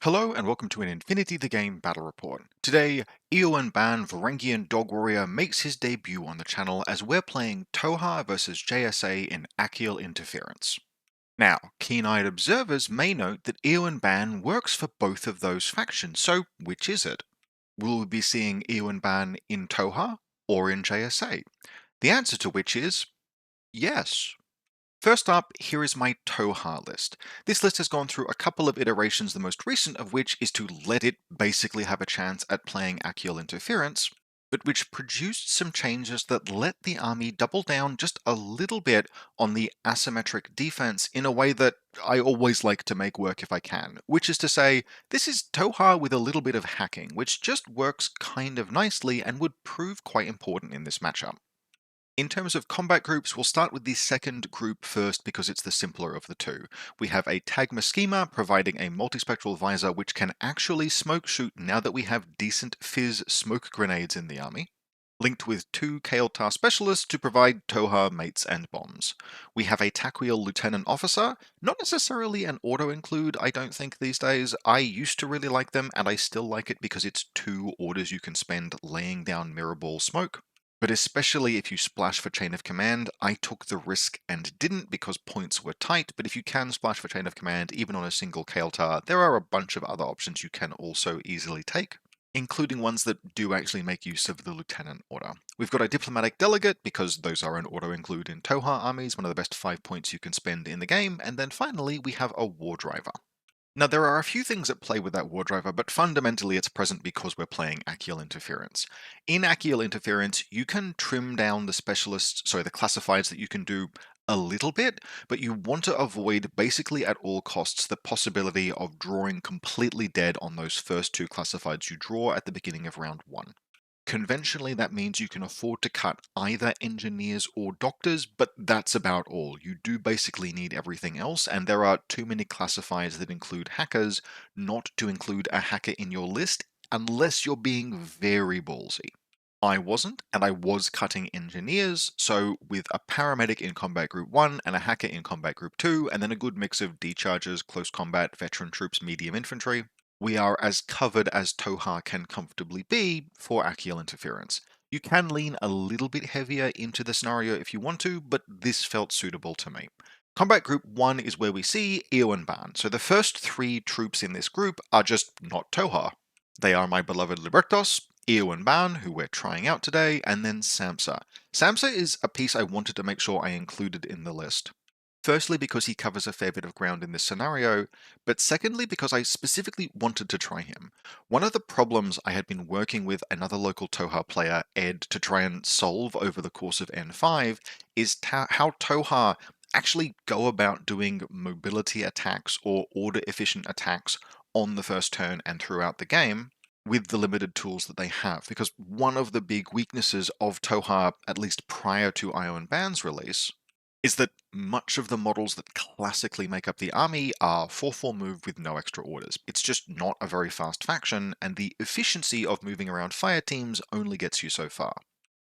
Hello and welcome to an Infinity the Game battle report. Today, Ioann Bann, Varangian Dog Warrior, makes his debut on the channel as we're playing Toha versus JSA in Akial Interference. Now, keen-eyed observers may note that Ioann Bann works for both of those factions, so which is it? Will we be seeing Ioann Bann in Toha or in JSA? The answer to which is yes. First up, here is my Toha list. This list has gone through a couple of iterations, the most recent of which is to let it basically have a chance at playing Akial Interference, but which produced some changes that let the army double down just a little bit on the asymmetric defense in a way that I always like to make work if I can, which is to say, this is Toha with a little bit of hacking, which just works kind of nicely and would prove quite important in this matchup. In terms of combat groups, we'll start with the second group first because it's the simpler of the two. We have a Tagma Schema providing a multispectral visor which can actually smoke shoot now that we have decent fizz smoke grenades in the army, linked with two Kael'tar specialists to provide Toha mates and bombs. We have a Taquiel Lieutenant Officer, not necessarily an auto-include, I don't think these days. I used to really like them, and I still like it because it's 2 orders you can spend laying down mirror ball smoke. But especially if you splash for Chain of Command, I took the risk and didn't because points were tight, but if you can splash for Chain of Command even on a single Kael'tar, there are a bunch of other options you can also easily take, including ones that do actually make use of the Lieutenant order. We've got a Diplomatic Delegate, because those are an auto-include in Toha armies, one of the best 5 points you can spend in the game, and then finally we have a War Driver. Now, there are a few things at play with that war driver, but fundamentally it's present because we're playing Akial Interference. In Akial Interference, you can trim down the the classifieds that you can do a little bit, but you want to avoid basically at all costs the possibility of drawing completely dead on those first 2 classifieds you draw at the beginning of round 1. Conventionally, that means you can afford to cut either engineers or doctors, but that's about all. You do basically need everything else, and there are too many classifiers that include hackers not to include a hacker in your list unless you're being very ballsy. I wasn't, and I was cutting engineers, so with a paramedic in Combat Group 1 and a hacker in Combat Group 2, and then a good mix of dechargers, close combat, veteran troops, medium infantry, we are as covered as Toha can comfortably be for Akial Interference. You can lean a little bit heavier into the scenario if you want to, but this felt suitable to me. Combat Group 1 is where we see Ioann Bann, so the first 3 troops in this group are just not Toha. They are my beloved Libertos, Ioann Bann, who we're trying out today, and then Samsa. Samsa is a piece I wanted to make sure I included in the list. Firstly, because he covers a fair bit of ground in this scenario, but secondly, because I specifically wanted to try him. One of the problems I had been working with another local Toha player, Ed, to try and solve over the course of N5 is how Toha actually go about doing mobility attacks or order efficient attacks on the first turn and throughout the game with the limited tools that they have. Because one of the big weaknesses of Toha, at least prior to Ioann Bann's release, is that much of the models that classically make up the army are 4/4 move with no extra orders. It's just not a very fast faction, and the efficiency of moving around fire teams only gets you so far.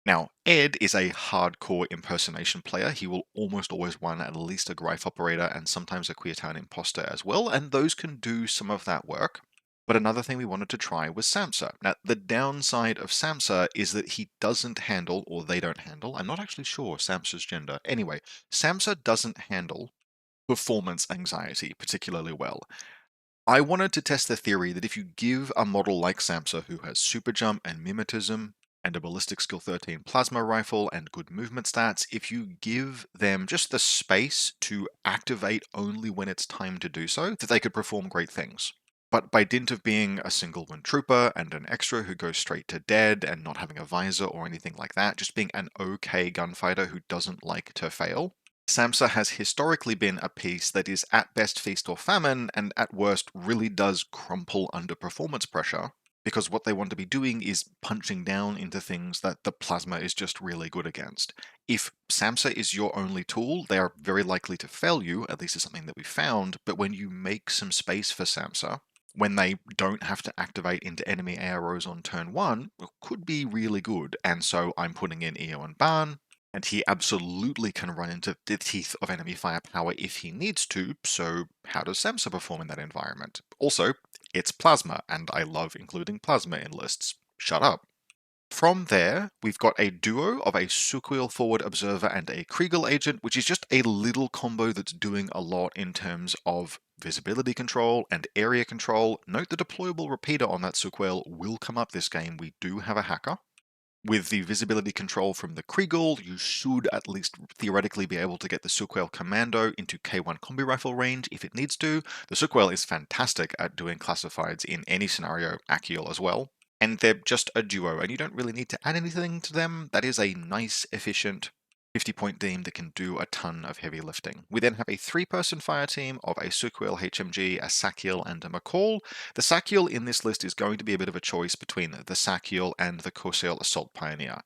Now, Ed is a hardcore impersonation player. He will almost always run at least a Greif operator and sometimes a Quietan imposter as well, and those can do some of that work. But another thing we wanted to try was Samsa. Now, the downside of Samsa is that he doesn't handle, or they don't handle, I'm not actually sure Samsa's gender. Anyway, Samsa doesn't handle performance anxiety particularly well. I wanted to test the theory that if you give a model like Samsa who has super jump and mimetism, and a ballistic skill 13 plasma rifle and good movement stats, if you give them just the space to activate only when it's time to do so, that they could perform great things. But by dint of being a single one trooper and an extra who goes straight to dead and not having a visor or anything like that, just being an okay gunfighter who doesn't like to fail, Samsa has historically been a piece that is at best feast or famine and at worst really does crumple under performance pressure, because what they want to be doing is punching down into things that the plasma is just really good against. If Samsa is your only tool, they are very likely to fail you, at least it's something that we found, but when you make some space for Samsa, when they don't have to activate into enemy AROs on turn 1, it could be really good, and so I'm putting in Ioann Bann, and he absolutely can run into the teeth of enemy firepower if he needs to, so how does Samsa perform in that environment? Also, It's Plasma, and I love including Plasma in lists. Shut up. From there, we've got a duo of a Sukhwheel Forward Observer and a Kriegel Agent, which is just a little combo that's doing a lot in terms of visibility control and area control. Note the deployable repeater on that Sukhwheel will come up this game. We do have a hacker. With the visibility control from the Kriegel, you should at least theoretically be able to get the Sukhwheel Commando into K1 combi rifle range if it needs to. The Sukhwheel is fantastic at doing classifieds in any scenario, Akial as well. And they're just a duo, and you don't really need to add anything to them. That is a nice, efficient 50-point team that can do a ton of heavy lifting. We then have a 3-person fire team of a Sukhwheel HMG, a Sakiel, and a McCall. The Sakiel in this list is going to be a bit of a choice between the Sakiel and the Kosail Assault Pioneer.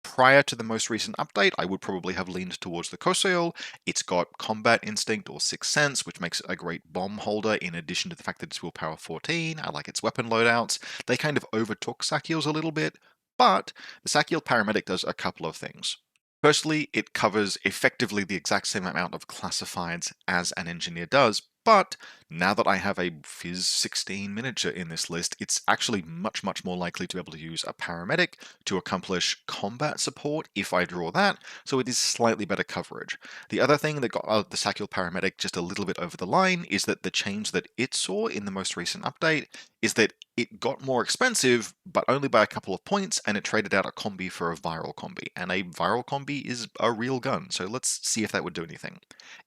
Prior to the most recent update, I would probably have leaned towards the Kosail. It's got Combat Instinct or Sixth Sense, which makes it a great bomb holder, in addition to the fact that it's willpower 14. I like its weapon loadouts. They kind of overtook Sakiel's a little bit, but the Sakiel Paramedic does a couple of things. Firstly, it covers effectively the exact same amount of classifieds as an engineer does, but now that I have a Phys 16 miniature in this list, it's actually much more likely to be able to use a paramedic to accomplish combat support if I draw that, so it is slightly better coverage. The other thing that got the Sakiel Paramedic just a little bit over the line is that the change that it saw in the most recent update is that it got more expensive, but only by a couple of points, and it traded out a combi for a viral combi. And a viral combi is a real gun, so let's see if that would do anything.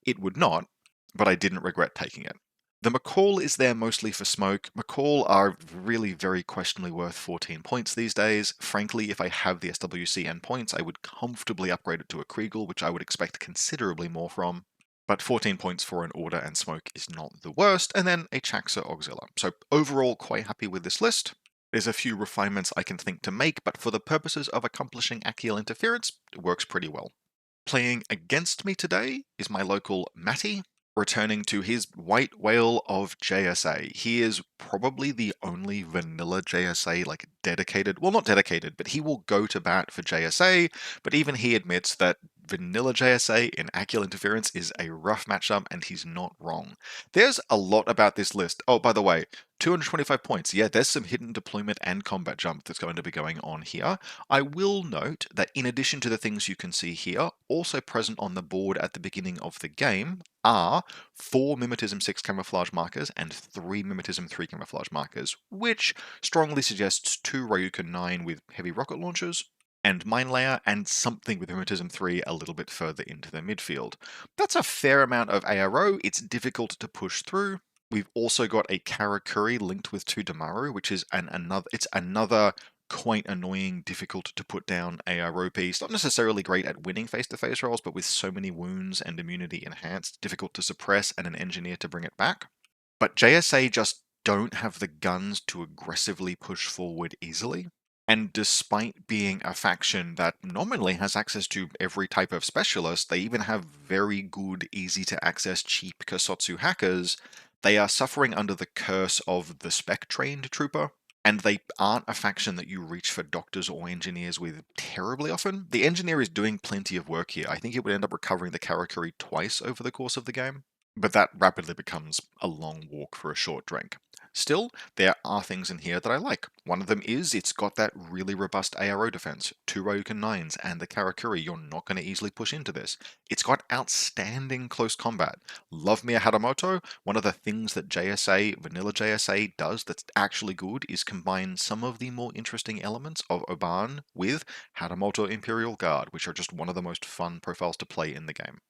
It would not, but I didn't regret taking it. The McCall is there mostly for smoke. McCall are really very questionably worth 14 points these days. Frankly, if I have the SWC and points, I would comfortably upgrade it to a Kriegel, which I would expect considerably more from. But 14 points for an Order and Smoke is not the worst, and then a Chaxa Auxilia. So overall, quite happy with this list. There's a few refinements I can think to make, but for the purposes of accomplishing Akial Interference, it works pretty well. Playing against me today is my local Matty, returning to his white whale of JSA. He is probably the only vanilla JSA, like dedicated, well, not dedicated, but he will go to bat for JSA, but even he admits that vanilla JSA in Akial Interference is a rough matchup, and he's not wrong. There's a lot about this list. Oh, by the way, 225 points. Yeah, there's some hidden deployment and combat jump that's going to be going on here. I will note that in addition to the things you can see here, also present on the board at the beginning of the game are 4 Mimetism 6 camouflage markers and 3 Mimetism 3 camouflage markers, which strongly suggests 2 Ryukin 9 with heavy rocket launchers, and Mine Layer, and something with Mimetism 3 a little bit further into the midfield. That's a fair amount of ARO. It's difficult to push through. We've also got a Karakuri linked with 2 Damaru, which is another quite annoying, difficult to put down ARO piece. Not necessarily great at winning face-to-face rolls, but with so many wounds and immunity enhanced, difficult to suppress and an engineer to bring it back. But JSA just don't have the guns to aggressively push forward easily. And despite being a faction that nominally has access to every type of specialist, they even have very good, easy-to-access, cheap Kusotsu hackers. They are suffering under the curse of the spec-trained trooper, and they aren't a faction that you reach for doctors or engineers with terribly often. The engineer is doing plenty of work here. I think it would end up recovering the Karakuri twice over the course of the game, but that rapidly becomes a long walk for a short drink. Still, there are things in here that I like. One of them is it's got that really robust ARO defense, 2 Ryukin 9s, and the Karakuri. You're not going to easily push into this. It's got outstanding close combat. Love me a Hadamoto. One of the things that JSA, vanilla JSA, does that's actually good is combine some of the more interesting elements of Oban with Hadamoto Imperial Guard, which are just one of the most fun profiles to play in the game.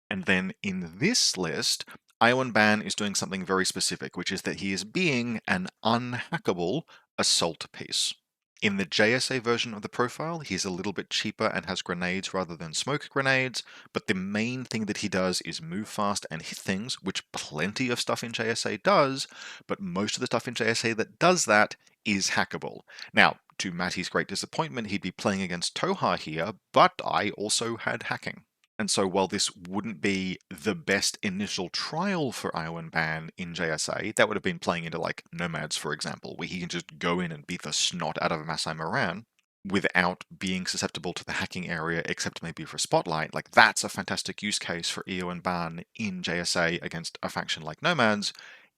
And then in this list, Ioann Bann is doing something very specific, which is that he is being an unhackable assault piece. In the JSA version of the profile, he's a little bit cheaper and has grenades rather than smoke grenades, but the main thing that he does is move fast and hit things, which plenty of stuff in JSA does, but most of the stuff in JSA that does that is hackable. Now, to Matty's great disappointment, he'd be playing against Toha here, but I also had hacking. And so while this wouldn't be the best initial trial for Ioann Bann in JSA, that would have been playing into like Nomads, for example, where he can just go in and beat the snot out of Masai Moran without being susceptible to the hacking area, except maybe for Spotlight. Like, that's a fantastic use case for Ioann Bann in JSA against a faction like Nomads.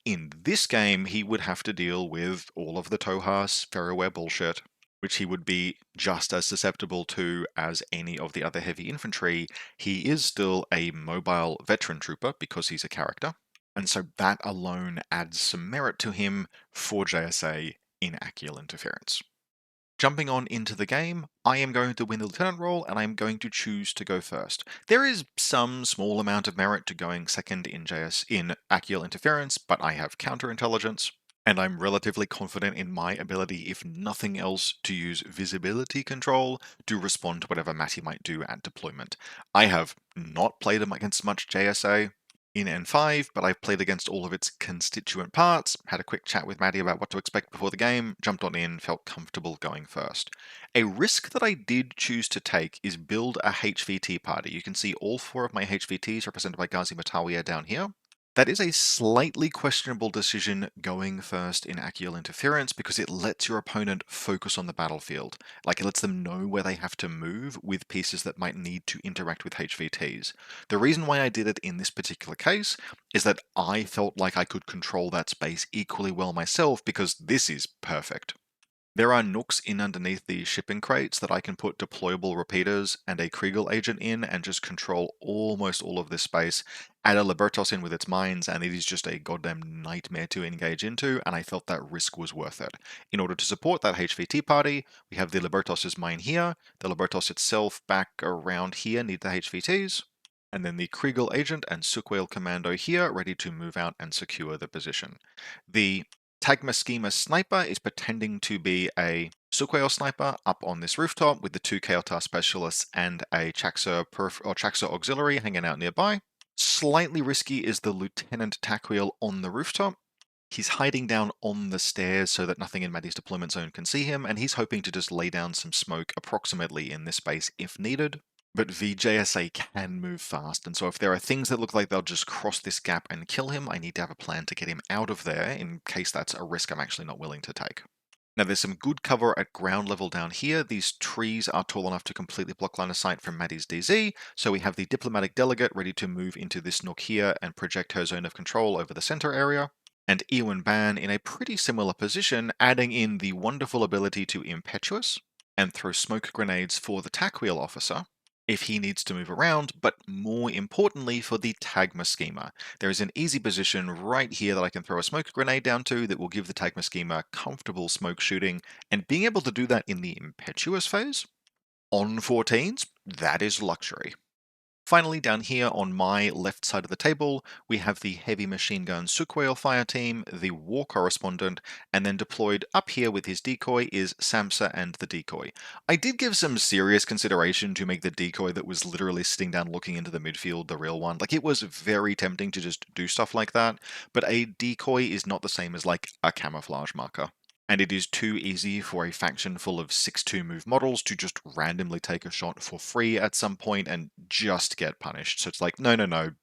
In this game, he would have to deal with all of the Tohaa Ferroware bullshit, which he would be just as susceptible to as any of the other heavy infantry. He is still a mobile veteran trooper because he's a character, and so that alone adds some merit to him for JSA in Akial Interference. Jumping on into the game, I am going to win the lieutenant role and I am going to choose to go first. There is some small amount of merit to going second in Akial Interference, but I have counterintelligence, and I'm relatively confident in my ability, if nothing else, to use visibility control to respond to whatever Matty might do at deployment. I have not played against much JSA in N5, but I've played against all of its constituent parts, had a quick chat with Matty about what to expect before the game, jumped on in, felt comfortable going first. A risk that I did choose to take is build a HVT party. You can see all 4 of my HVTs represented by Ghazi Matawiya down here. That is a slightly questionable decision going first in Akial Interference because it lets your opponent focus on the battlefield. Like, it lets them know where they have to move with pieces that might need to interact with HVTs. The reason why I did it in this particular case is that I felt like I could control that space equally well myself because this is perfect. There are nooks in underneath these shipping crates that I can put deployable repeaters and a Kriegel agent in and just control almost all of this space, add a Libertos in with its mines, and it is just a goddamn nightmare to engage into, and I felt that risk was worth it. In order to support that HVT party, we have the Libertos' mine here, the Libertos itself back around here near the HVTs, and then the Kriegel agent and Sukwale commando here ready to move out and secure the position. The Tagma Schema Sniper is pretending to be a Sukwale sniper up on this rooftop with the 2 Kaotar specialists and a Chaxa auxiliary hanging out nearby. Slightly risky is the Lieutenant Takwheel on the rooftop. He's hiding down on the stairs so that nothing in Matty's deployment zone can see him, and he's hoping to just lay down some smoke approximately in this space if needed. But VJSA can move fast, and so if there are things that look like they'll just cross this gap and kill him, I need to have a plan to get him out of there in case that's a risk I'm actually not willing to take. Now there's some good cover at ground level down here. These trees are tall enough to completely block line of sight from Matty's DZ, so we have the diplomatic delegate ready to move into this nook here and project her zone of control over the center area. And Ioann Bann in a pretty similar position, adding in the wonderful ability to impetuous and throw smoke grenades for the Takwheel officer if he needs to move around, but more importantly for the Tagma Schema. There is an easy position right here that I can throw a smoke grenade down to that will give the Tagma Schema comfortable smoke shooting, and being able to do that in the impetuous phase on 14s, that is luxury. Finally, down here on my left side of the table, we have the heavy machine gun Sukwale fire team, the war correspondent, and then deployed up here with his decoy is Samsa and the decoy. I did give some serious consideration to make the decoy that was literally sitting down looking into the midfield the real one. Like, it was very tempting to just do stuff like that, but a decoy is not the same as like a camouflage marker. And it is too easy for a faction full of 6-2 move models to just randomly take a shot for free at some point and just get punished. So it's like, no,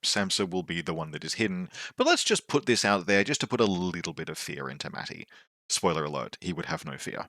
Samsa will be the one that is hidden, but let's just put this out there just to put a little bit of fear into Matty. Spoiler alert, he would have no fear.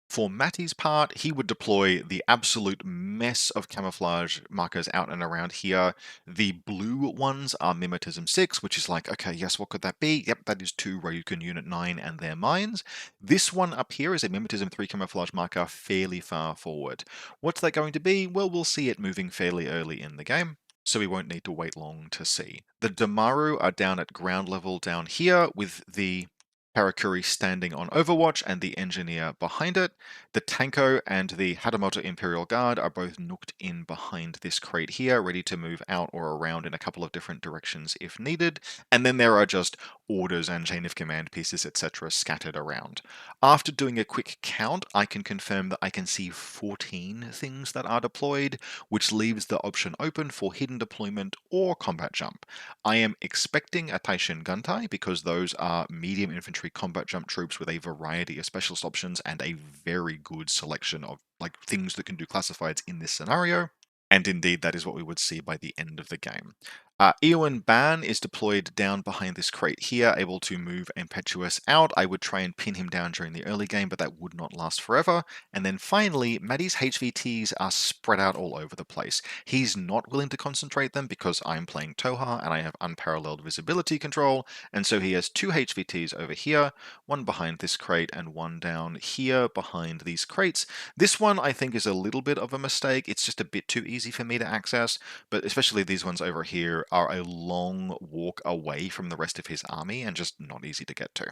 For Matty's part, he would deploy the absolute mess of camouflage markers out and around here. The blue ones are Mimetism 6, which is like, okay, yes, what could that be? Yep, that is 2 Ryukun Unit 9 and their mines. This one up here is a Mimetism 3 camouflage marker fairly far forward. What's that going to be? Well, we'll see it moving fairly early in the game, so we won't need to wait long to see. The Damaru are down at ground level down here with the Karakuri standing on Overwatch and the engineer behind it. The Tanko and the Hadamoto Imperial Guard are both nooked in behind this crate here, ready to move out or around in a couple of different directions if needed. And then there are just orders and chain of command pieces, etc., scattered around. After doing a quick count, I can confirm that I can see 14 things that are deployed, which leaves the option open for hidden deployment or combat jump. I am expecting a Taishin Guntai because those are medium infantry combat jump troops with a variety of specialist options and a very good selection of like things that can do classifieds in this scenario. And indeed, that is what we would see by the end of the game. Ioann Bann is deployed down behind this crate here, able to move Impetuous out. I would try and pin him down during the early game, but that would not last forever. And then finally, Matty's HVTs are spread out all over the place. He's not willing to concentrate them because I'm playing Toha and I have unparalleled visibility control, and so he has two HVTs over here, one behind this crate and one down here behind these crates. This one I think is a little bit of a mistake. It's just a bit too easy for me to access, but especially these ones over here are a long walk away from the rest of his army and just not easy to get to.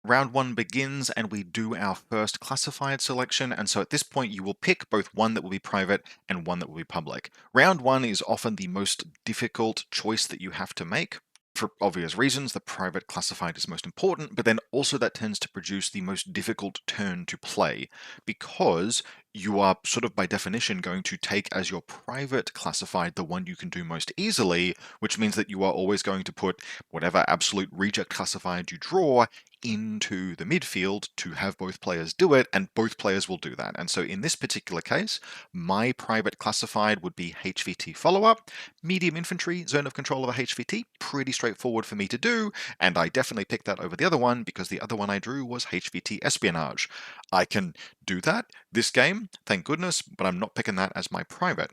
Round 1 begins and we do our first classified selection, and so at this point you will pick both one that will be private and one that will be public. Round 1 is often the most difficult choice that you have to make. For obvious reasons, the private classified is most important, but then also that tends to produce the most difficult turn to play, because you are sort of by definition going to take as your private classified the one you can do most easily, which means that you are always going to put whatever absolute reject classified you draw into the midfield to have both players do it, and both players will do that. And so in this particular case, my private classified would be HVT follow-up, medium infantry, zone of control of a HVT, pretty straightforward for me to do, and I definitely picked that over the other one because the other one I drew was HVT espionage. I can do that this game, thank goodness, but I'm not picking that as my private.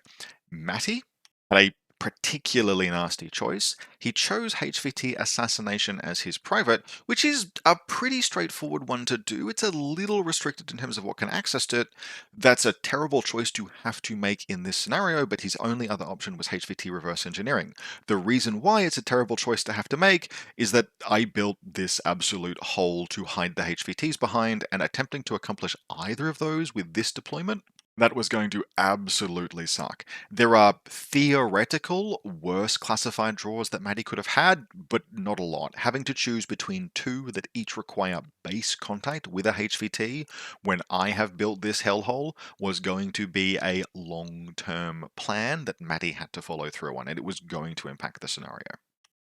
Matty had a particularly nasty choice. He chose HVT Assassination as his private, which is a pretty straightforward one to do. It's a little restricted in terms of what can access it. That's a terrible choice to have to make in this scenario, but his only other option was HVT Reverse Engineering. The reason why it's a terrible choice to have to make is that I built this absolute hole to hide the HVTs behind, and attempting to accomplish either of those with this deployment, that was going to absolutely suck. There are theoretical worse classified draws that Matty could have had, but not a lot. Having to choose between two that each require base contact with a HVT when I have built this hellhole was going to be a long-term plan that Matty had to follow through on, and it was going to impact the scenario.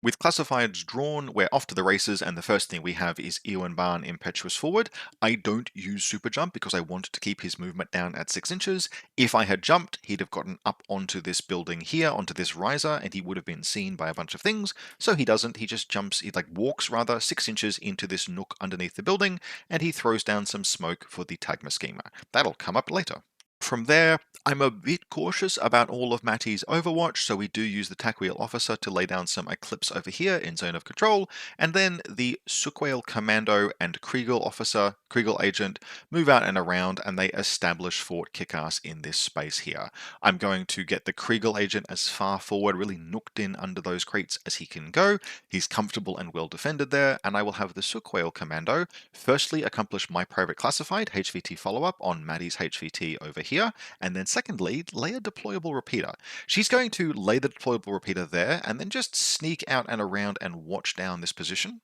With classifieds drawn, we're off to the races, and the first thing we have is Ioann Bann Impetuous Forward. I don't use Super Jump because I wanted to keep his movement down at 6 inches. If I had jumped, he'd have gotten up onto this building here, onto this riser, and he would have been seen by a bunch of things. So he doesn't, he just jumps, he walks rather 6 inches into this nook underneath the building, and he throws down some smoke for the Tagma schema. That'll come up later. From there, I'm a bit cautious about all of Matty's Overwatch, so we do use the Takwheel Officer to lay down some Eclipse over here in Zone of Control, and then the Sukwhale Commando and Kriegel Officer, Kriegel Agent, move out and around, and they establish Fort Kickass in this space here. I'm going to get the Kriegel Agent as far forward, really nooked in under those crates as he can go. He's comfortable and well defended there, and I will have the Sukwhale Commando firstly accomplish my private classified HVT follow-up on Matty's HVT over here, and then secondly, lay a deployable repeater. She's going to lay the deployable repeater there and then just sneak out and around and watch down this position.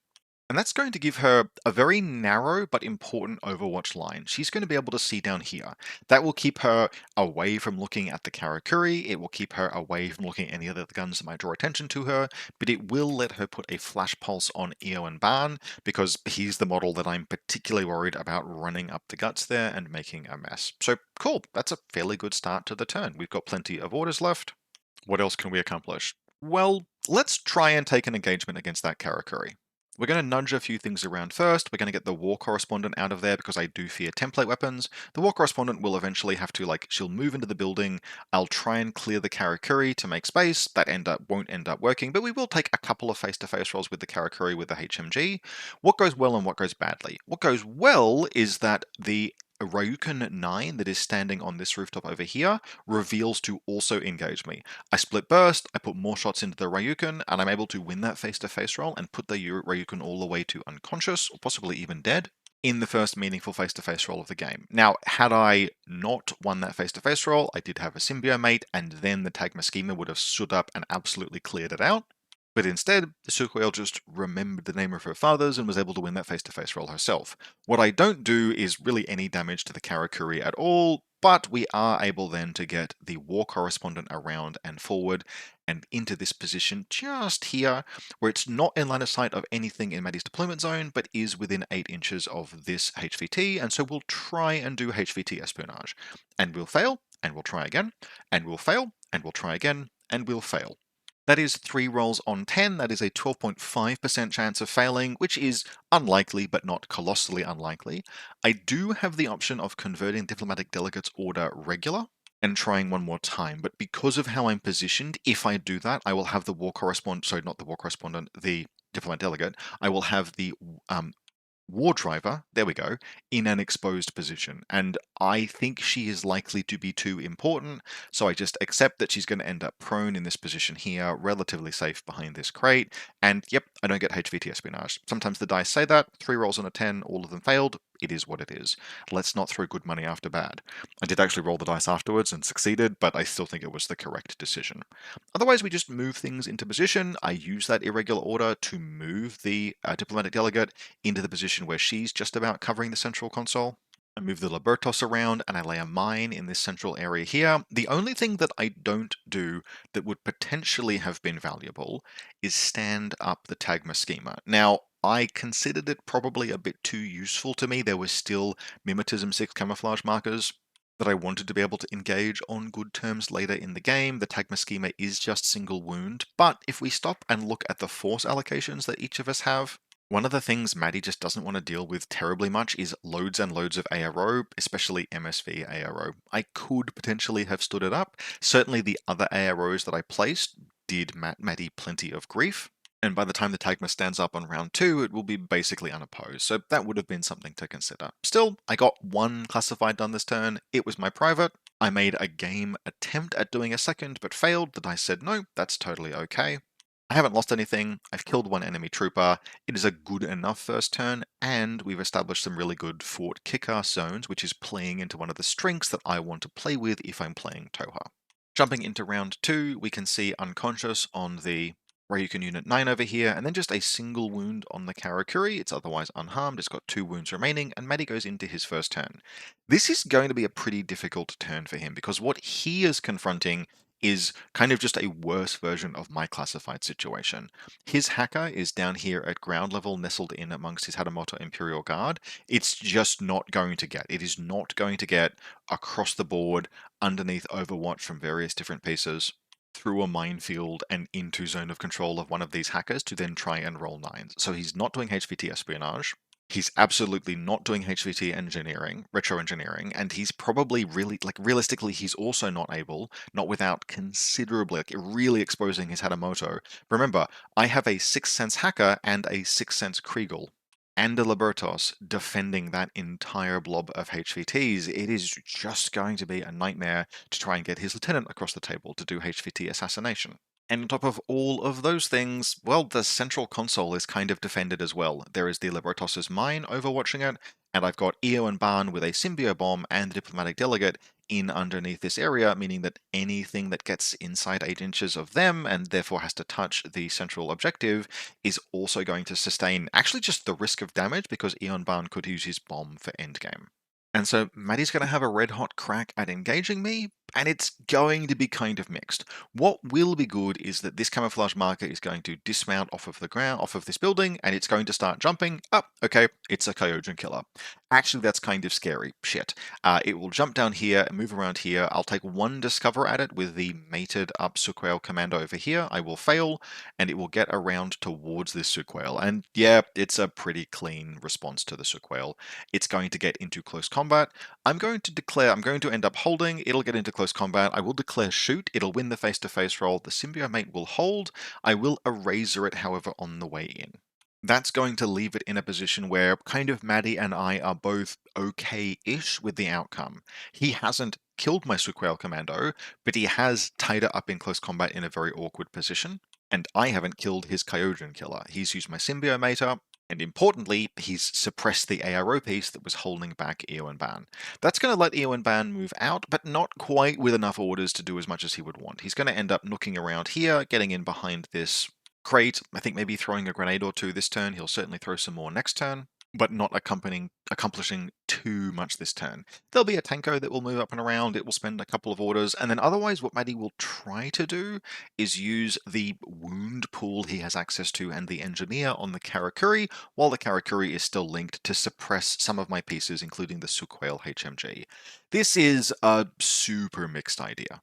And that's going to give her a very narrow but important Overwatch line. She's going to be able to see down here. That will keep her away from looking at the Karakuri, it will keep her away from looking at any other guns that might draw attention to her, but it will let her put a flash pulse on Ioann Bann, because he's the model that I'm particularly worried about running up the guts there and making a mess. So cool, that's a fairly good start to the turn. We've got plenty of orders left. What else can we accomplish? Well, let's try and take an engagement against that Karakuri. We're going to nudge a few things around first. We're going to get the War Correspondent out of there because I do fear template weapons. The War Correspondent will eventually have to, she'll move into the building. I'll try and clear the Karakuri to make space. That won't end up working, but we will take a couple of face-to-face rolls with the Karakuri with the HMG. What goes well and what goes badly? What goes well is that the Ryukin 9 that is standing on this rooftop over here reveals to also engage me. I split burst, I put more shots into the Ryukin, and I'm able to win that face-to-face roll and put the Ryukin all the way to unconscious, or possibly even dead, in the first meaningful face-to-face roll of the game. Now, had I not won that face-to-face roll, I did have a Symbiomate, and then the Tagma Schema would have stood up and absolutely cleared it out. But instead, the Sukwhale just remembered the name of her father's and was able to win that face-to-face roll herself. What I don't do is really any damage to the Karakuri at all, but we are able then to get the War Correspondent around and forward and into this position just here, where it's not in line of sight of anything in Matty's deployment zone, but is within 8 inches of this HVT, and so we'll try and do HVT espionage. And we'll fail, and we'll try again, and we'll fail, and we'll try again, and we'll fail. That is 3 rolls on 10. That is a 12.5% chance of failing, which is unlikely, but not colossally unlikely. I do have the option of converting Diplomatic Delegate's order regular and trying one more time, but because of how I'm positioned, if I do that, I will have the war correspondent, sorry, not the war correspondent, the Diplomat Delegate, I will have the war driver, there we go, in an exposed position. And I think she is likely to be too important, so I just accept that she's going to end up prone in this position here, relatively safe behind this crate, and yep, I don't get HVT espionage. Sometimes the dice say that, 3 rolls on a 10, all of them failed, it is what it is. Let's not throw good money after bad. I did actually roll the dice afterwards and succeeded, but I still think it was the correct decision. Otherwise, we just move things into position. I use that irregular order to move the diplomatic delegate into the position where she's just about covering the central console. I move the Libertos around and I lay a mine in this central area here. The only thing that I don't do that would potentially have been valuable is stand up the Tagma schema. Now, I considered it probably a bit too useful to me. There were still Mimetism 6 camouflage markers that I wanted to be able to engage on good terms later in the game. The Tagma schema is just single wound, but if we stop and look at the force allocations that each of us have, one of the things Matty just doesn't want to deal with terribly much is loads and loads of ARO, especially MSV ARO. I could potentially have stood it up. Certainly the other AROs that I placed did Matty plenty of grief. And by the time the Tagma stands up on round 2, it will be basically unopposed, so that would have been something to consider. Still, I got 1 classified done this turn, it was my private. I made a game attempt at doing a second, but failed. The dice said no, that's totally okay. I haven't lost anything, I've killed 1 enemy trooper, it is a good enough first turn, and we've established some really good fort kick-ass zones, which is playing into one of the strengths that I want to play with if I'm playing Toha. Jumping into round 2, we can see unconscious on the Ryukin Unit 9 over here, and then just a single wound on the Karakuri. It's otherwise unharmed, it's got 2 wounds remaining, and Matty goes into his first turn. This is going to be a pretty difficult turn for him, because what he is confronting is kind of just a worse version of my classified situation. His hacker is down here at ground level, nestled in amongst his Hatamoto Imperial Guard. It's just not going to get. It is not going to get across the board, underneath Overwatch from various different pieces, through a minefield and into zone of control of one of these hackers to then try and roll 9s. So he's not doing HVT espionage. He's absolutely not doing HVT engineering, retro engineering, and he's probably really, like, realistically, he's also not able, not without considerably, like, really exposing his Hatamoto. Remember, I have a 6th Sense hacker and a 6th Sense Kriegel and a Libertos defending that entire blob of HVTs. It is just going to be a nightmare to try and get his lieutenant across the table to do HVT assassination. And on top of all of those things, well, the central console is kind of defended as well. There is the Libertos' mine overwatching it, and I've got Ioann Bann with a Symbio bomb and the diplomatic delegate in underneath this area, meaning that anything that gets inside 8 inches of them and therefore has to touch the central objective is also going to sustain actually just the risk of damage, because Ioann Bann could use his bomb for endgame. And so Matty's going to have a red hot crack at engaging me, and it's going to be kind of mixed. What will be good is that this camouflage marker is going to dismount off of the ground, off of this building, and it's going to start jumping. Oh, okay, it's a Kyojin killer. Actually, that's kind of scary. Shit. It will jump down here and move around here. I'll take 1 discover at it with the mated up Suquail commando over here. I will fail, and it will get around towards this Suquail. And yeah, it's a pretty clean response to the Suquail. It's going to get into close combat. I'm going to end up holding, it'll get into close combat, I will declare shoot, it'll win the face-to-face roll, the symbiote will hold, I will eraser it however on the way in. That's going to leave it in a position where kind of Matty and I are both okay-ish with the outcome. He hasn't killed my Suquail commando, but he has tied it up in close combat in a very awkward position, and I haven't killed his Kyojin killer. He's used my symbiomator, and importantly, he's suppressed the ARO piece that was holding back Ioann Bann. That's going to let Ioann Bann move out, but not quite with enough orders to do as much as he would want. He's going to end up nooking around here, getting in behind this crate. I think maybe throwing a grenade or 2 this turn. He'll certainly throw some more next turn, but not accomplishing too much this turn. There'll be a Tanko that will move up and around, it will spend a couple of orders, and then otherwise what Matty will try to do is use the wound pool he has access to and the engineer on the Karakuri, while the Karakuri is still linked, to suppress some of my pieces, including the Suquail HMG. This is a super mixed idea.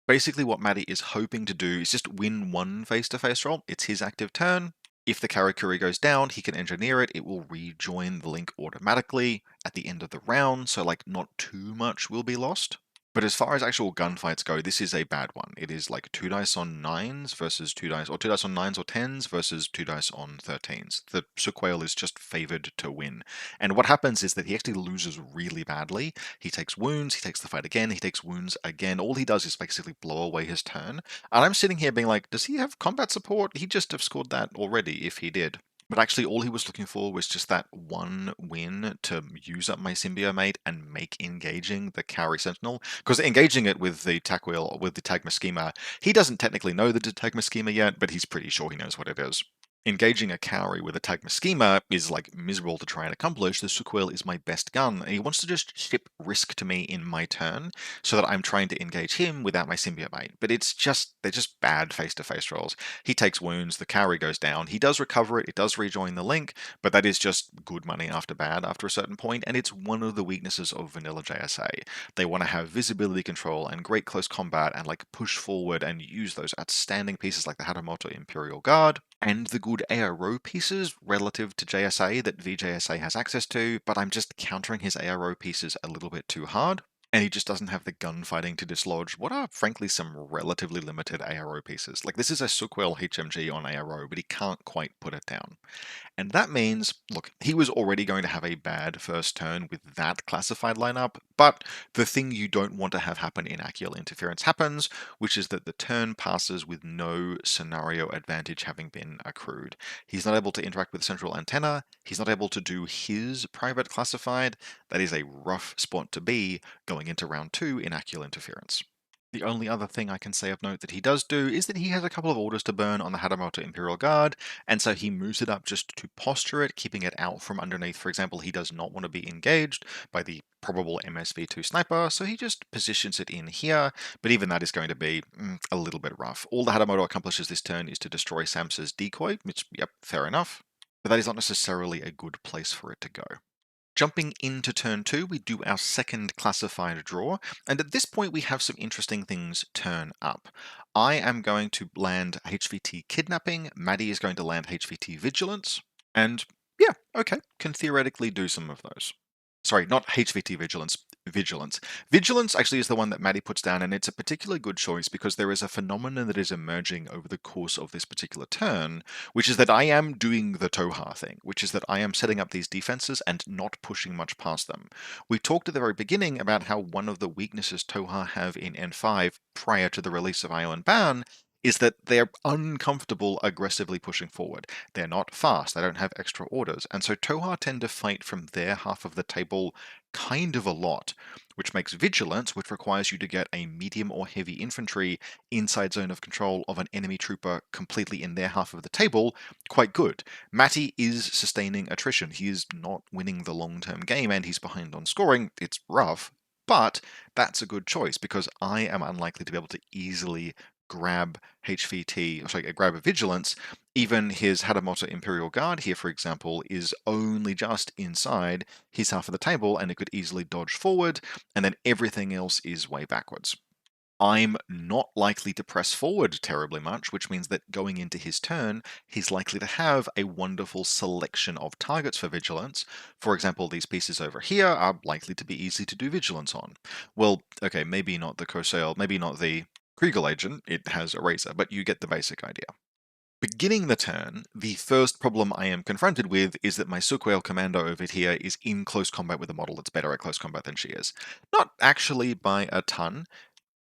Basically, what Matty is hoping to do is just win one face-to-face roll. It's his active turn. If the Karakuri goes down, he can engineer it. It will rejoin the link automatically at the end of the round, so like not too much will be lost. But as far as actual gunfights go, this is a bad one. It is like 2 dice on 9s versus 2 dice, or 2 dice on 9s or 10s versus 2 dice on 13s. The Sequel is just favored to win. And what happens is that he actually loses really badly. He takes wounds, he takes the fight again, he takes wounds again. All he does is basically blow away his turn. And I'm sitting here being like, does he have combat support? He'd just have scored that already if he did. But actually, all he was looking for was just that one win to use up my Symbiomate and make engaging the Carry Sentinel. Because engaging it with the Tac Wheel, with the Tagma Schema, he doesn't technically know the Tagma Schema yet, but he's pretty sure he knows what it is. Engaging a Kauri with a Tagma Schema is like miserable to try and accomplish. The Sequel is my best gun, and he wants to just ship risk to me in my turn so that I'm trying to engage him without my Symbiomate. But they're just bad face-to-face rolls. He takes wounds, the Kauri goes down, he does recover it, it does rejoin the link, but that is just good money after bad after a certain point, and it's one of the weaknesses of vanilla JSA. They want to have visibility control and great close combat and like push forward and use those outstanding pieces like the Hatamoto Imperial Guard and the good ARO pieces relative to JSA that VJSA has access to, but I'm just countering his ARO pieces a little bit too hard, and he just doesn't have the gunfighting to dislodge what are frankly some relatively limited ARO pieces. Like this is a Sukwell HMG on ARO, but he can't quite put it down. And that means, look, he was already going to have a bad first turn with that classified lineup, but the thing you don't want to have happen in Akial Interference happens, which is that the turn passes with no scenario advantage having been accrued. He's not able to interact with central antenna, he's not able to do his private classified. That is a rough spot to be going into round 2 in Akial Interference. The only other thing I can say of note that he does do is that he has a couple of orders to burn on the Hatamoto Imperial Guard, and so he moves it up just to posture it, keeping it out from underneath. For example, he does not want to be engaged by the probable MSV2 sniper, so he just positions it in here, but even that is going to be a little bit rough. All the Hatamoto accomplishes this turn is to destroy Samsa's decoy, which, yep, fair enough, but that is not necessarily a good place for it to go. Jumping into turn 2, we do our second classified draw, and at this point we have some interesting things turn up. I am going to land HVT Kidnapping, Matty is going to land HVT Vigilance, and yeah, okay, can theoretically do some of those. Sorry, not HVT Vigilance, Vigilance. Vigilance actually is the one that Matty puts down, and it's a particularly good choice because there is a phenomenon that is emerging over the course of this particular turn, which is that I am doing the Toha thing, which is that I am setting up these defenses and not pushing much past them. We talked at the very beginning about how one of the weaknesses Toha have in N5 prior to the release of Ioann Bann is that they're uncomfortable aggressively pushing forward. They're not fast, they don't have extra orders, and so Toha tend to fight from their half of the table kind of a lot, which makes Vigilance, which requires you to get a medium or heavy infantry inside zone of control of an enemy trooper completely in their half of the table, quite good. Matty is sustaining attrition. He is not winning the long-term game and he's behind on scoring. It's rough, but that's a good choice because I am unlikely to be able to easily grab grab a Vigilance. Even his Hatamoto Imperial Guard here, for example, is only just inside his half of the table and it could easily dodge forward, and then everything else is way backwards. I'm not likely to press forward terribly much, which means that going into his turn, he's likely to have a wonderful selection of targets for Vigilance. For example, these pieces over here are likely to be easy to do Vigilance on. Well, okay, maybe not the Corsair, maybe not the Kriegel agent, it has a razor, but you get the basic idea. Beginning the turn, the first problem I am confronted with is that my Sukwale commando over here is in close combat with a model that's better at close combat than she is. Not actually by a ton.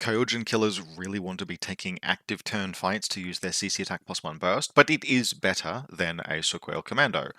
Kyojin killers really want to be taking active turn fights to use their CC attack +1 burst, but it is better than a Sukwale commando.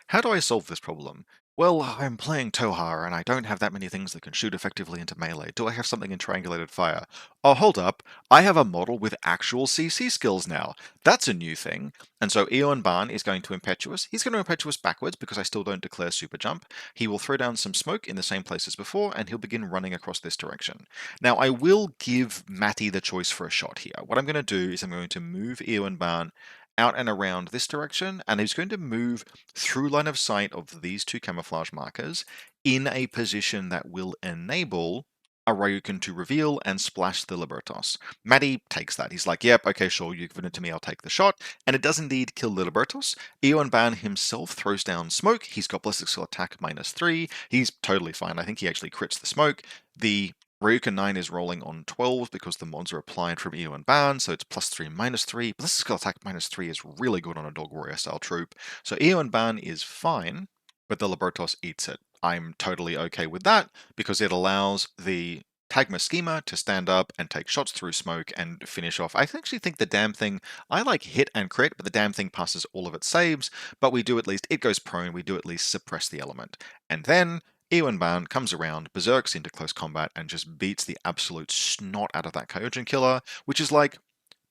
How do I solve this problem? Well, I'm playing Toha and I don't have that many things that can shoot effectively into melee. Do I have something in triangulated fire? Oh, hold up. I have a model with actual CC skills now. That's a new thing. And so Ioann Bann is going to Impetuous. He's going to Impetuous backwards because I still don't declare Super Jump. He will throw down some smoke in the same place as before and he'll begin running across this direction. Now, I will give Matty the choice for a shot here. What I'm going to do is I'm going to move Ioann Bann out and around this direction, and he's going to move through line of sight of these two camouflage markers in a position that will enable a Ryukin to reveal and splash the Libertos. Matty takes that. He's like, yep, okay, sure, you've given it to me, I'll take the shot. And it does indeed kill the Libertos. Ioann Bann himself throws down smoke. He's got ballistic skill attack -3. He's totally fine. I think he actually crits the smoke. The Ryukin 9 is rolling on 12 because the mods are applied from Ioann Bann, so it's +3, -3. Ballistic skill attack -3 is really good on a Dog Warrior style troop. So Ioann Bann is fine, but the Libertos eats it. I'm totally okay with that because it allows the Tagma schema to stand up and take shots through smoke and finish off. I actually think the damn thing, I like hit and crit, but the damn thing passes all of its saves, but we do at least, it goes prone, we do at least suppress the element. And then Ioann Bann comes around, berserks into close combat, and just beats the absolute snot out of that Kyojin killer, which is like,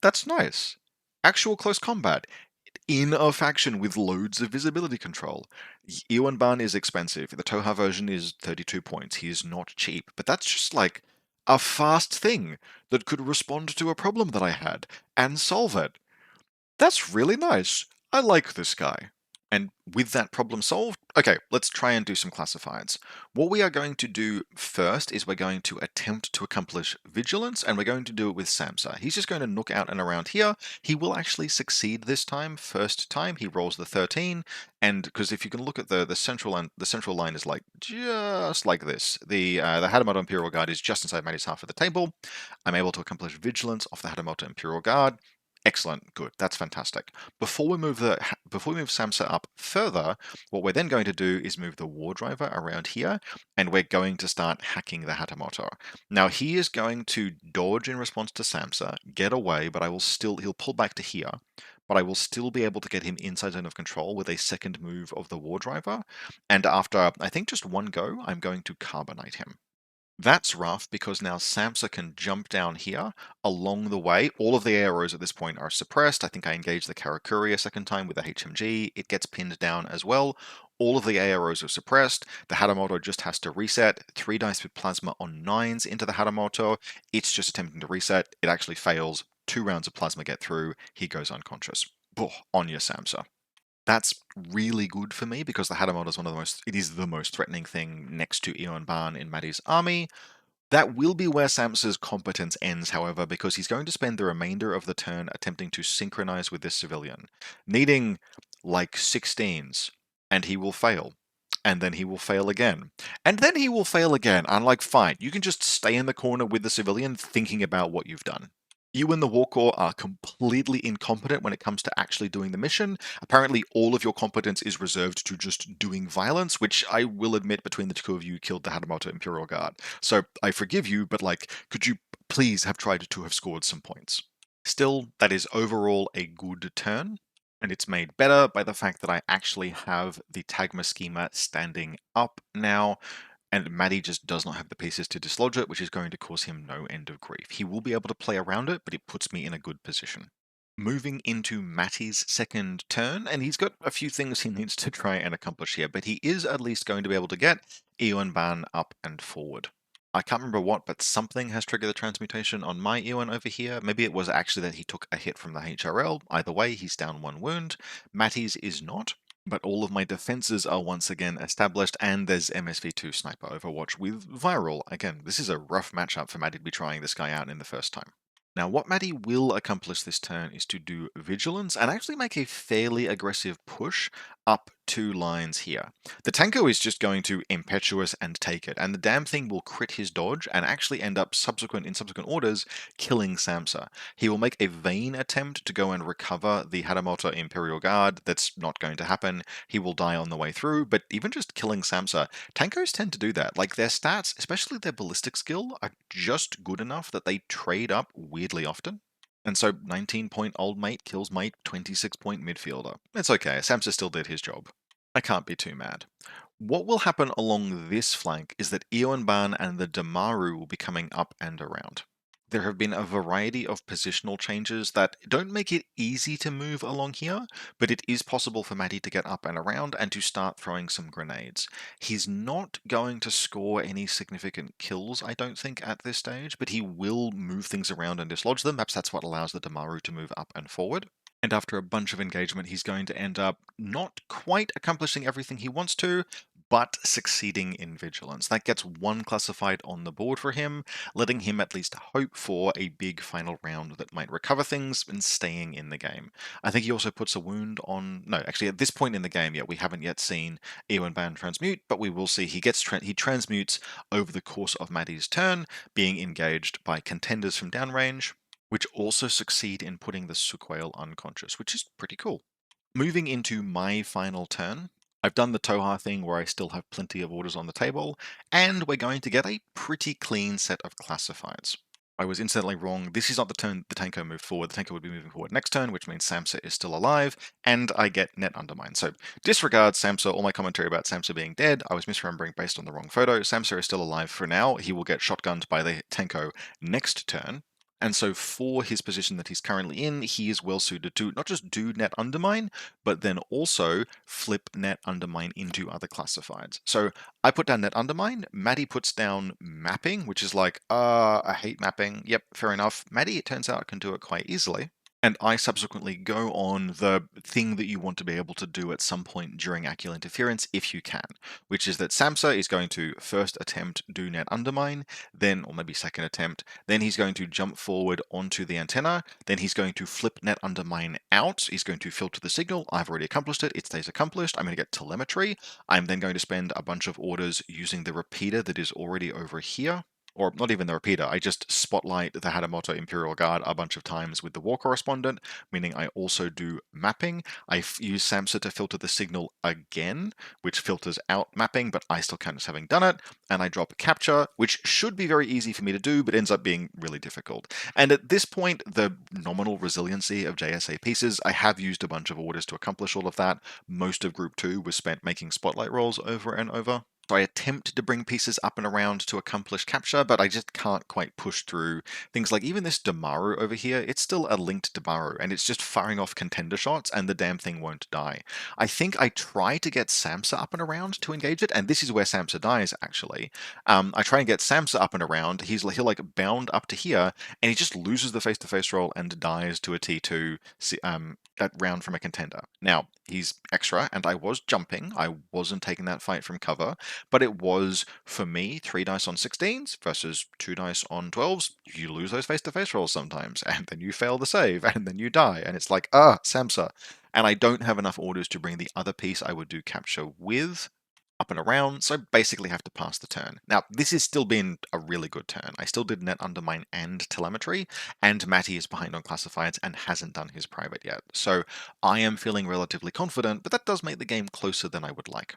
that's nice. Actual close combat in a faction with loads of visibility control. Ioann Bann is expensive. The Toha version is 32 points. He is not cheap, but that's just like a fast thing that could respond to a problem that I had and solve it. That's really nice. I like this guy. And with that problem solved, okay, let's try and do some classifieds. What we are going to do first is we're going to attempt to accomplish vigilance, and we're going to do it with Samsa. He's just going to nook out and around here. He will actually succeed this time. First time he rolls the 13, and because if you can look at the central line is like just like this. The Hadamoto Imperial Guard is just inside Matty's half of the table. I'm able to accomplish vigilance off the Hadamoto Imperial Guard. Excellent, good, that's fantastic. Before we move Samsa up further, what we're then going to do is move the War Driver around here, and we're going to start hacking the Hatamoto. Now he is going to dodge in response to Samsa, get away, but he'll pull back to here, but I will still be able to get him inside zone of control with a second move of the War Driver, and after, I think just one go, I'm going to carbonite him. That's rough because now Samsa can jump down here along the way. All of the arrows at this point are suppressed. I think I engaged the Karakuri a second time with the HMG. It gets pinned down as well. All of the arrows are suppressed. The Hatamoto just has to reset. 3 dice with plasma on 9s into the Hatamoto. It's just attempting to reset. It actually fails. 2 rounds of plasma get through. He goes unconscious. On your Samsa. That's really good for me because the Hatamoto is it is the most threatening thing next to Ioann Bann in Matty's army. That will be where Samsa's competence ends, however, because he's going to spend the remainder of the turn attempting to synchronize with this civilian, needing like 16s, and he will fail. And then he will fail again. And then he will fail again. I'm like, fine, you can just stay in the corner with the civilian thinking about what you've done. You and the War Corps are completely incompetent when it comes to actually doing the mission. Apparently, all of your competence is reserved to just doing violence, which I will admit between the two of you killed the Hatamoto Imperial Guard. So I forgive you, but like, could you please have tried to have scored some points? Still, that is overall a good turn, and it's made better by the fact that I actually have the Tagma schema standing up now, and Matty just does not have the pieces to dislodge it, which is going to cause him no end of grief. He will be able to play around it, but it puts me in a good position. Moving into Matty's second turn, and he's got a few things he needs to try and accomplish here, but he is at least going to be able to get Ioann Bann up and forward. I can't remember what, but something has triggered the transmutation on my Ioann over here. Maybe it was actually that he took a hit from the HRL. Either way, he's down 1 wound. Matty's is not. But all of my defenses are once again established, and there's MSV2 Sniper Overwatch with Viral. Again, this is a rough matchup for Matty to be trying this guy out in the first time. Now, what Matty will accomplish this turn is to do Vigilance and actually make a fairly aggressive push up 2 lines here. The Tanko is just going to Impetuous and take it, and the damn thing will crit his dodge and actually end up in subsequent orders killing Samsa. He will make a vain attempt to go and recover the Hatamoto Imperial Guard. That's not going to happen. He will die on the way through, but even just killing Samsa, Tankos tend to do that. Like, their stats, especially their ballistic skill, are just good enough that they trade up weirdly often. And so 19-point old mate kills mate 26-point midfielder. It's okay, Samsa still did his job. I can't be too mad. What will happen along this flank is that Ioann Bann and the Damaru will be coming up and around. There have been a variety of positional changes that don't make it easy to move along here, but it is possible for Matty to get up and around and to start throwing some grenades. He's not going to score any significant kills, I don't think, at this stage, but he will move things around and dislodge them. Perhaps that's what allows the Damaru to move up and forward. And after a bunch of engagement, he's going to end up not quite accomplishing everything he wants to, but succeeding in vigilance. That gets one classified on the board for him, letting him at least hope for a big final round that might recover things and staying in the game. I think he also puts a wound on. No, actually, at this point in the game, yeah, we haven't yet seen Ioann Bann transmute, but we will see he transmutes over the course of Matty's turn, being engaged by contenders from downrange, which also succeed in putting the Sukwale unconscious, which is pretty cool. Moving into my final turn, I've done the Toha thing where I still have plenty of orders on the table, and we're going to get a pretty clean set of classifieds. I was incidentally wrong. This is not the turn the Tanko moved forward. The Tanko would be moving forward next turn, which means Samsa is still alive, and I get net undermine. So disregard Samsa, all my commentary about Samsa being dead. I was misremembering based on the wrong photo. Samsa is still alive for now. He will get shotgunned by the Tanko next turn. And so for his position that he's currently in, he is well suited to not just do net undermine, but then also flip net undermine into other classifieds. So I put down net undermine, Matty puts down mapping, which is like, I hate mapping. Yep, fair enough. Matty, it turns out, can do it quite easily. And I subsequently go on the thing that you want to be able to do at some point during Akial Interference if you can, which is that Samsa is going to first attempt do net undermine, then, or maybe second attempt, then he's going to jump forward onto the antenna, then he's going to flip net undermine out, he's going to filter the signal, I've already accomplished it, it stays accomplished, I'm going to get telemetry, I'm then going to spend a bunch of orders using the repeater that is already over here, or not even the repeater, I just spotlight the Hadamoto Imperial Guard a bunch of times with the war correspondent, meaning I also do mapping. I use Samsa to filter the signal again, which filters out mapping, but I still count as having done it, and I drop capture, which should be very easy for me to do, but ends up being really difficult. And at this point, the nominal resiliency of JSA pieces, I have used a bunch of orders to accomplish all of that. Most of Group 2 was spent making spotlight rolls over and over. So I attempt to bring pieces up and around to accomplish capture, but I just can't quite push through things like even this Damaru over here, it's still a linked Damaru, and it's just firing off contender shots, and the damn thing won't die. I think I try to get Samsa up and around to engage it, and this is where Samsa dies, actually. I try and get Samsa up and around, he'll like bound up to here, and he just loses the face-to-face roll and dies to a T2 round from a contender. Now, he's extra, and I was jumping, I wasn't taking that fight from cover, but it was, for me, 3 dice on 16s versus 2 dice on 12s. You lose those face-to-face rolls sometimes, and then you fail the save, and then you die, and it's like, Samsa. And I don't have enough orders to bring the other piece I would do capture with up and around, so I basically have to pass the turn. Now, this has still been a really good turn. I still did net undermine and telemetry, and Matty is behind on classifieds and hasn't done his private yet. So I am feeling relatively confident, but that does make the game closer than I would like.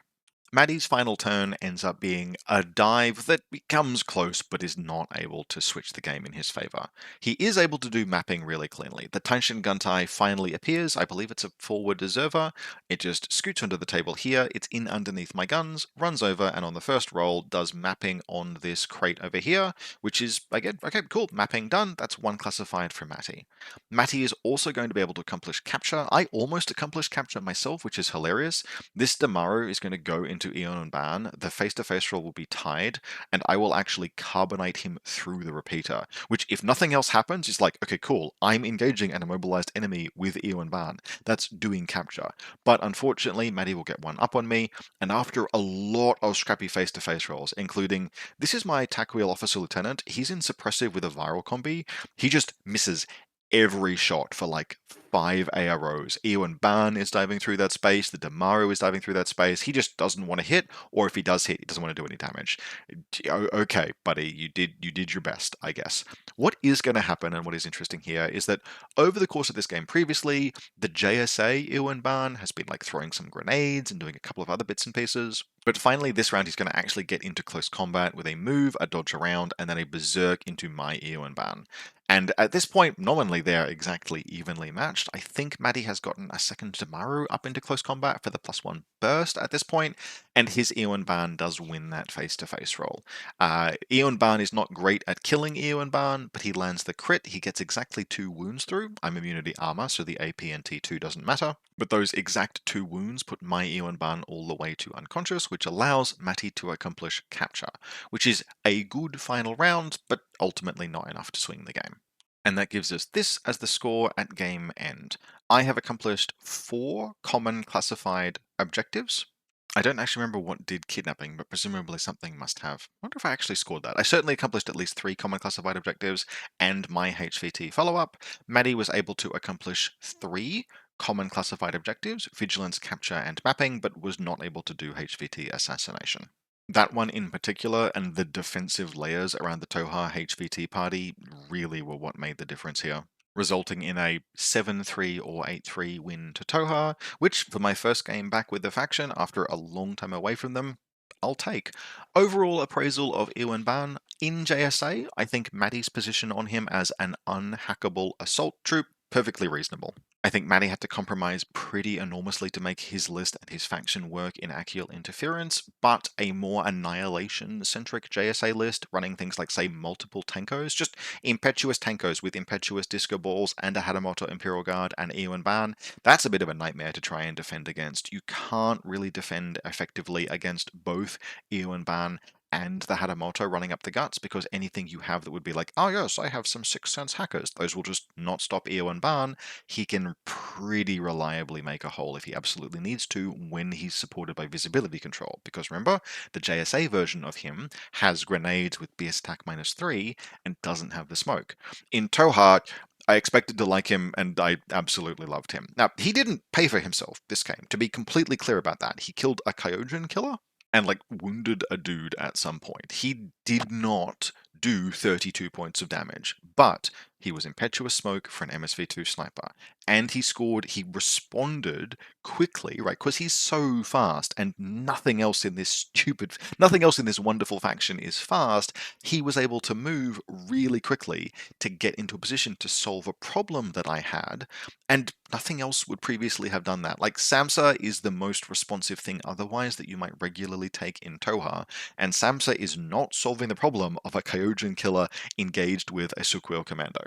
Matty's final turn ends up being a dive that becomes close but is not able to switch the game in his favor. He is able to do mapping really cleanly. The Taishin Guntai finally appears, I believe it's a forward deserver. It just scoots under the table here, it's in underneath my guns, runs over, and on the first roll does mapping on this crate over here, which is, again, okay, cool, mapping done, that's one classified for Matty. Matty is also going to be able to accomplish capture. I almost accomplished capture myself, which is hilarious. This Damaru is going to go into Ioann Bann, the face-to-face roll will be tied, and I will actually carbonate him through the repeater, which if nothing else happens is like, okay, cool, I'm engaging an immobilized enemy with Ioann Bann. That's doing capture. But unfortunately, Matty will get one up on me, and after a lot of scrappy face-to-face rolls, including, this is my tack wheel officer lieutenant, he's in suppressive with a viral combi, he just misses every shot for like 5 AROs. Ioann Bann is diving through that space, the Damaru is diving through that space, he just doesn't want to hit, or if he does hit, he doesn't want to do any damage. Okay, buddy, you did your best, I guess. What is going to happen, and what is interesting here, is that over the course of this game previously, the JSA Ioann Bann has been like throwing some grenades and doing a couple of other bits and pieces. But finally, this round he's going to actually get into close combat with a move, a dodge around, and then a berserk into my Ioann Bann. And at this point, nominally they're exactly evenly matched. I think Matty has gotten a second Damaru up into close combat for the +1 burst at this point, and his Ioann Bann does win that face-to-face roll. Ioann Bann is not great at killing Ioann Bann, but he lands the crit. He gets exactly 2 wounds through. I'm immunity armor, so the AP and T2 doesn't matter. But those exact 2 wounds put my Ioann Bann all the way to unconscious, which allows Matty to accomplish capture, which is a good final round, but ultimately not enough to swing the game. And that gives us this as the score at game end. I have accomplished 4 common classified objectives. I don't actually remember what did kidnapping, but presumably something must have. I wonder if I actually scored that. I certainly accomplished at least 3 common classified objectives and my HVT follow-up. Matty was able to accomplish 3 common classified objectives, vigilance, capture, and mapping, but was not able to do HVT assassination. That one in particular and the defensive layers around the Toha HVT party really were what made the difference here, resulting in a 7-3 or 8-3 win to Toha, which, for my first game back with the faction after a long time away from them, I'll take. Overall appraisal of Ioann Bann in JSA, I think Matty's position on him as an unhackable assault troop, perfectly reasonable. I think Matty had to compromise pretty enormously to make his list and his faction work in Akial Interference, but a more annihilation-centric JSA list, running things like, say, multiple Tankos, just impetuous Tankos with impetuous Disco Balls and a Hadamoto Imperial Guard and Ioann Bann, that's a bit of a nightmare to try and defend against. You can't really defend effectively against both Ioann Bann and the Hadamoto running up the guts, because anything you have that would be like, oh yes, I have some Sixth Sense hackers, those will just not stop Ioann Bann. He can pretty reliably make a hole if he absolutely needs to when he's supported by visibility control, because remember, the JSA version of him has grenades with BS attack -3 and doesn't have the smoke. In Tohaa, I expected to like him, and I absolutely loved him. Now, he didn't pay for himself this game, to be completely clear about that. He killed a Kyojin killer and wounded a dude at some point. He did not do 32 points of damage, but he was impetuous smoke for an MSV2 sniper, and he responded quickly, right? Because he's so fast, and nothing else in this wonderful faction is fast. He was able to move really quickly to get into a position to solve a problem that I had, and nothing else would previously have done that. Like, Samsa is the most responsive thing otherwise that you might regularly take in Toha, and Samsa is not solving the problem of a Kyojin killer engaged with a Sukuyo commando.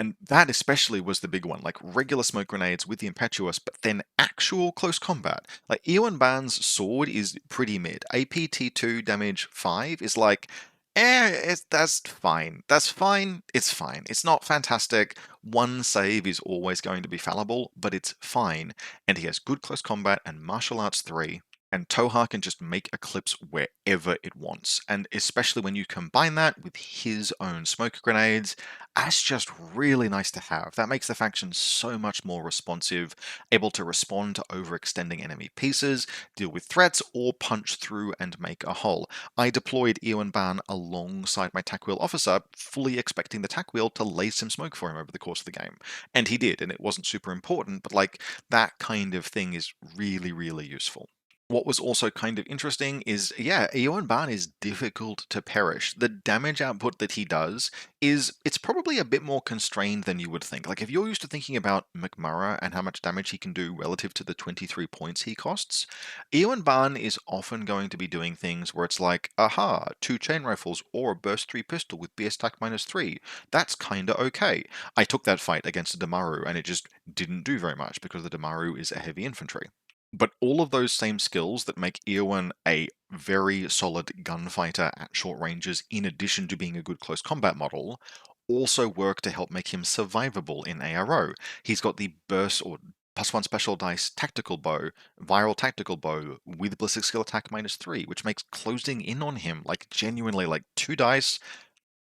And that especially was the big one, like regular smoke grenades with the impetuous, but then actual close combat. Like, Ioann Bann's sword is pretty mid. APT2 damage 5 is like, that's fine. That's fine. It's fine. It's not fantastic. One save is always going to be fallible, but it's fine. And he has good close combat and martial arts 3. And Toha can just make eclipse wherever it wants. And especially when you combine that with his own smoke grenades, that's just really nice to have. That makes the faction so much more responsive, able to respond to overextending enemy pieces, deal with threats, or punch through and make a hole. I deployed Ioann Bann alongside my tack wheel officer, fully expecting the tack wheel to lay some smoke for him over the course of the game. And he did, and it wasn't super important, but that kind of thing is really, really useful. What was also kind of interesting is, yeah, Ioann Bann is difficult to perish. The damage output that he does it's probably a bit more constrained than you would think. Like, if you're used to thinking about McMurrough and how much damage he can do relative to the 23 points he costs, Ioann Bann is often going to be doing things where it's like, aha, 2 chain rifles or a burst 3 pistol with BS attack -3. That's kinda okay. I took that fight against a Damaru and it just didn't do very much because the Damaru is a heavy infantry. But all of those same skills that make Ioann a very solid gunfighter at short ranges, in addition to being a good close combat model, also work to help make him survivable in ARO. He's got the burst or +1 special dice tactical bow, viral tactical bow with ballistic skill attack -3, which makes closing in on him genuinely 2 dice.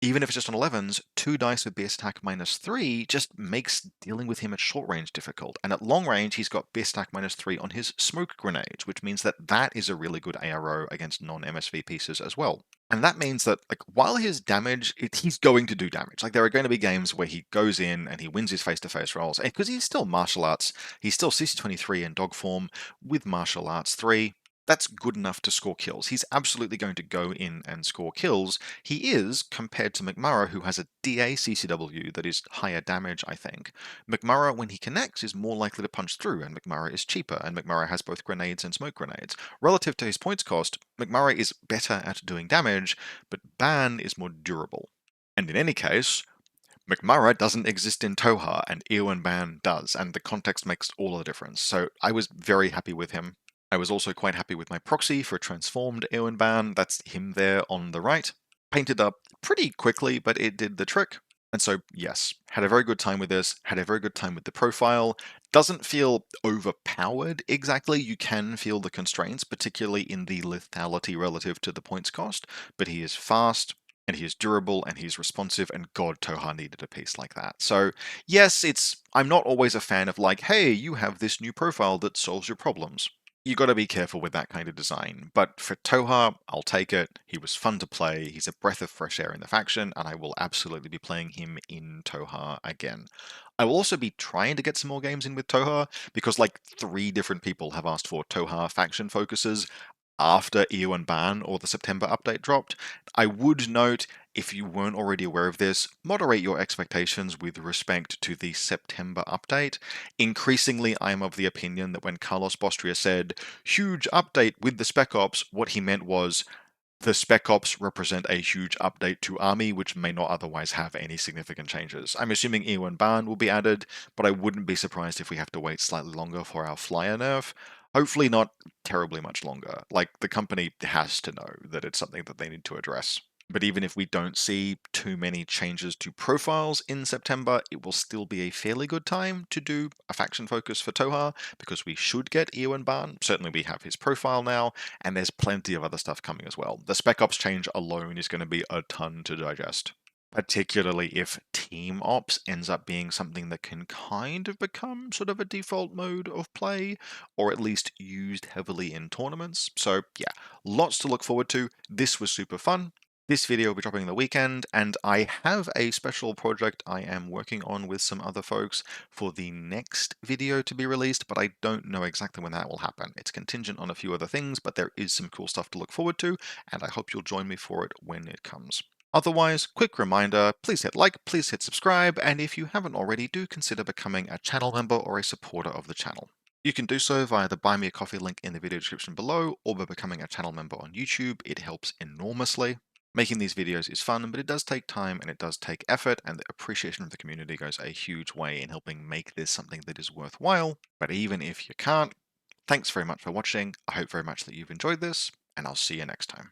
Even if it's just on 11s, 2 dice with BS attack -3 just makes dealing with him at short range difficult. And at long range, he's got BS attack -3 on his smoke grenades, which means that is a really good ARO against non-MSV pieces as well. And that means that, while his damage, he's going to do damage. There are going to be games where he goes in and he wins his face-to-face rolls, because he's still martial arts, he's still CC23 in dog form with martial arts 3. That's good enough to score kills. He's absolutely going to go in and score kills. He is, compared to McMurrough, who has a DA CCW that is higher damage, I think. McMurrough, when he connects, is more likely to punch through, and McMurrough is cheaper, and McMurrough has both grenades and smoke grenades. Relative to his points cost, McMurrough is better at doing damage, but Bann is more durable. And in any case, McMurrough doesn't exist in Toha, and Ioann Bann does, and the context makes all the difference. So I was very happy with him. I was also quite happy with my proxy for transformed Ioann Bann. That's him there on the right. Painted up pretty quickly, but it did the trick. And so, yes, had a very good time with this, had a very good time with the profile. doesn't feel overpowered exactly. You can feel the constraints, particularly in the lethality relative to the points cost, but he is fast, and he is durable, and he's responsive, and God, Toha needed a piece like that. So, yes, I'm not always a fan of like, hey, you have this new profile that solves your problems. You got to be careful with that kind of design. But for Toha, I'll take it. He was fun to play. He's a breath of fresh air in the faction, and I will absolutely be playing him in Toha again. I will also be trying to get some more games in with Toha because like 3 different people have asked for Toha faction focuses after Ioann Bann or the September update dropped. I would note, if you weren't already aware of this, moderate your expectations with respect to the September update. Increasingly, I am of the opinion that when Carlos Bostria said, huge update with the Spec Ops, what he meant was, the Spec Ops represent a huge update to Army, which may not otherwise have any significant changes. I'm assuming Ioann Bann will be added, but I wouldn't be surprised if we have to wait slightly longer for our flyer nerf. Hopefully not terribly much longer. Like, the company has to know that it's something that they need to address. But even if we don't see too many changes to profiles in September, it will still be a fairly good time to do a faction focus for Toha, because we should get Ioann Bann. Certainly we have his profile now, and there's plenty of other stuff coming as well. The Spec Ops change alone is going to be a ton to digest. Particularly if Team Ops ends up being something that can kind of become sort of a default mode of play, or at least used heavily in tournaments. So yeah, lots to look forward to. This was super fun. This video will be dropping the weekend, and I have a special project I am working on with some other folks for the next video to be released, but I don't know exactly when that will happen. It's contingent on a few other things, but there is some cool stuff to look forward to, and I hope you'll join me for it when it comes. Otherwise, quick reminder, please hit like, please hit subscribe, and if you haven't already, do consider becoming a channel member or a supporter of the channel. You can do so via the Buy Me a Coffee link in the video description below, or by becoming a channel member on YouTube. It helps enormously. Making these videos is fun, but it does take time and it does take effort, and the appreciation of the community goes a huge way in helping make this something that is worthwhile. But even if you can't, thanks very much for watching. I hope very much that you've enjoyed this, and I'll see you next time.